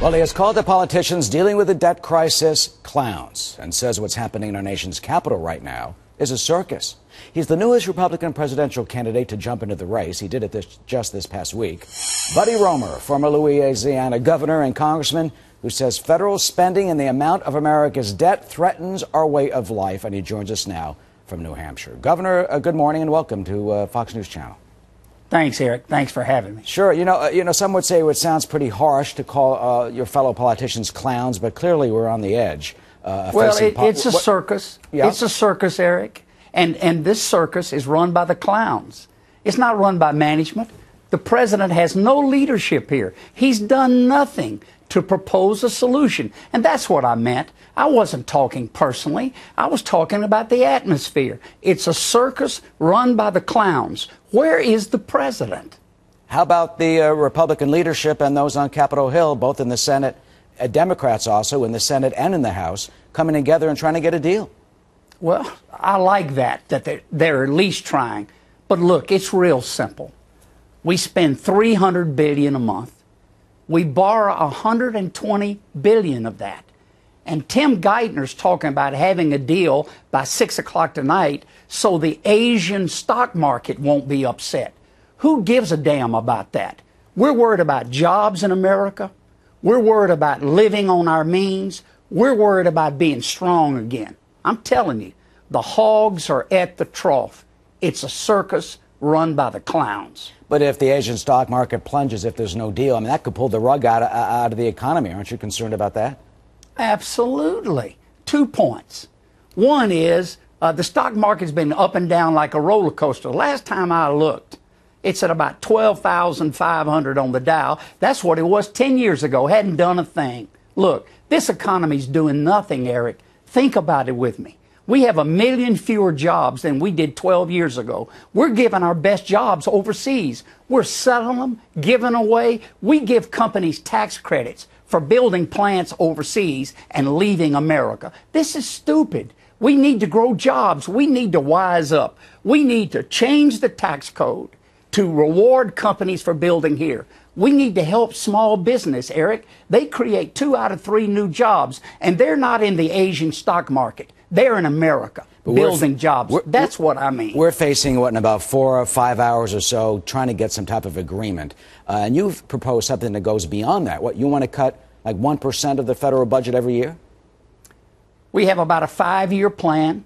Well, he has called the politicians dealing with the debt crisis clowns and says what's happening in our nation's capital right now is a circus. He's the newest Republican presidential candidate to jump into the race. He did it just this past week. Buddy Roemer, former Louisiana governor and congressman, who says federal spending and the amount of America's debt threatens our way of life. And he joins us now from New Hampshire. Governor, good morning and welcome to Fox News Channel. Thanks, Eric. Thanks for having me. Sure. You know, some would say it sounds pretty harsh to call your fellow politicians clowns, but clearly we're on the edge. Well, it's a circus. Yeah. It's a circus, Eric. And this circus is run by the clowns. It's not run by management. The president has no leadership here. He's done nothing to propose a solution. And that's what I meant. I wasn't talking personally. I was talking about the atmosphere. It's a circus run by the clowns. Where is the president? How about the Republican leadership and those on Capitol Hill, both in the Senate, Democrats also in the Senate and in the House, coming together and trying to get a deal? Well, I like that they're at least trying. But look, it's real simple. We spend $300 billion a month. We borrow $120 billion of that. And Tim Geithner's talking about having a deal by 6 o'clock tonight so the Asian stock market won't be upset. Who gives a damn about that? We're worried about jobs in America. We're worried about living on our means. We're worried about being strong again. I'm telling you, the hogs are at the trough. It's a circus run by the clowns. But if the Asian stock market plunges, if there's no deal, I mean, that could pull the rug out of the economy. Aren't you concerned about that? Absolutely. 2 points. One is the stock market's been up and down like a roller coaster. Last time I looked, it's at about 12,500 on the Dow. That's what it was 10 years ago. Hadn't done a thing. Look, this economy's doing nothing, Eric. Think about it with me. We have 1 million fewer jobs than we did 12 years ago. We're giving our best jobs overseas. We're selling them, giving away. We give companies tax credits for building plants overseas and leaving America. This is stupid. We need to grow jobs. We need to wise up. We need to change the tax code to reward companies for building here. We need to help small business, Eric. They create 2 out of 3 new jobs, and they're not in the Asian stock market. They're in America, building jobs. That's what I mean. We're facing, in about 4 or 5 hours or so, trying to get some type of agreement. And you've proposed something that goes beyond that. What, you want to cut like 1% of the federal budget every year? We have about a 5-year plan.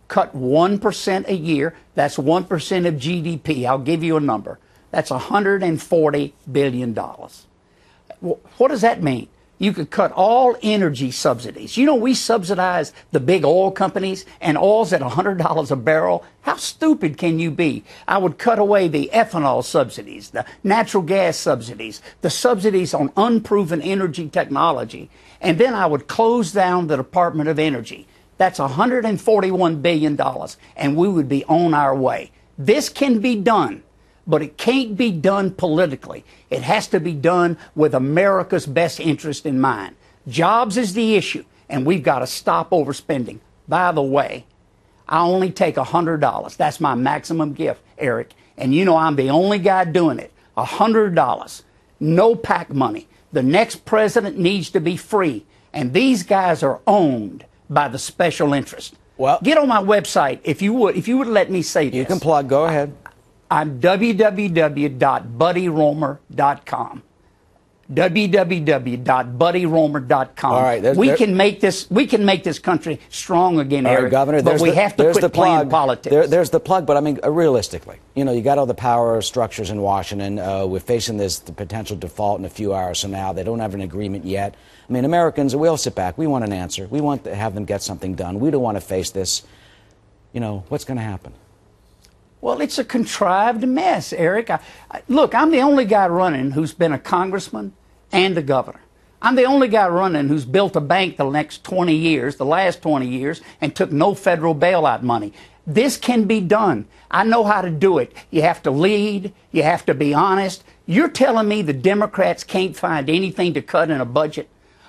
Cut 1% a year. That's 1% of GDP. I'll give you a number. That's $140 billion. What does that mean? You could cut all energy subsidies. You know, we subsidize the big oil companies, and oil's at $100 a barrel. How stupid can you be? I would cut away the ethanol subsidies, the natural gas subsidies, the subsidies on unproven energy technology, and then I would close down the Department of Energy. That's $141 billion, and we would be on our way. This can be done. But it can't be done politically. It has to be done with America's best interest in mind. Jobs is the issue, and we've got to stop overspending. By the way, I only take $100. That's my maximum gift, Eric. And you know I'm the only guy doing it. $100. No PAC money. The next president needs to be free. And these guys are owned by the special interest. Well, get on my website if you would let me say this. You can plug. Go ahead. I'm www.buddyroemer.com. www.buddyroemer.com. All right, we can make this country strong again, Eric. Right, Governor, but we have to quit playing politics. There's the plug, but I mean, realistically, you know, you got all the power structures in Washington. We're facing the potential default in a few hours from now. They don't have an agreement yet. I mean, Americans, we all sit back. We want an answer. We want to have them get something done. We don't want to face this. You know, what's going to happen? Well, it's a contrived mess, Eric. Look, I'm the only guy running who's been a congressman and a governor. I'm the only guy running who's built a bank the last 20 years, and took no federal bailout money. This can be done. I know how to do it. You have to lead. You have to be honest. You're telling me the Democrats can't find anything to cut in a budget?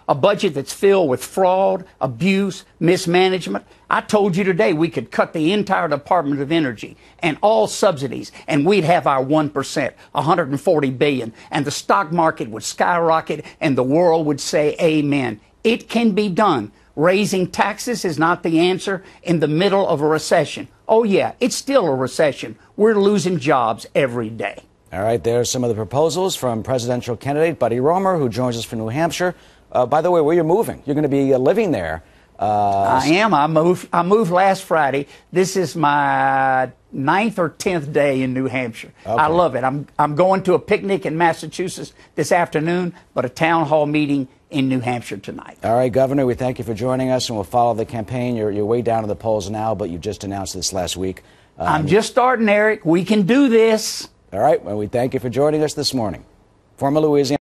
a budget that's filled with fraud, abuse, mismanagement. I told you today we could cut the entire Department of Energy and all subsidies, and we'd have our 1%, $140 billion, and the stock market would skyrocket, and the world would say amen. It can be done. Raising taxes is not the answer in the middle of a recession. Oh, yeah, it's still a recession. We're losing jobs every day. All right, there's some of the proposals from presidential candidate Buddy Roemer, who joins us from New Hampshire. By the way, where you're moving, you're going to be living there. I am. I moved last Friday. This is my 9th or 10th day in New Hampshire. Okay. I love it. I'm going to a picnic in Massachusetts this afternoon, but a town hall meeting in New Hampshire tonight. All right, Governor, we thank you for joining us, and we'll follow the campaign. You're way down in the polls now, but you just announced this last week. I'm just starting, Eric. We can do this. All right, well, we thank you for joining us this morning. Former Louisiana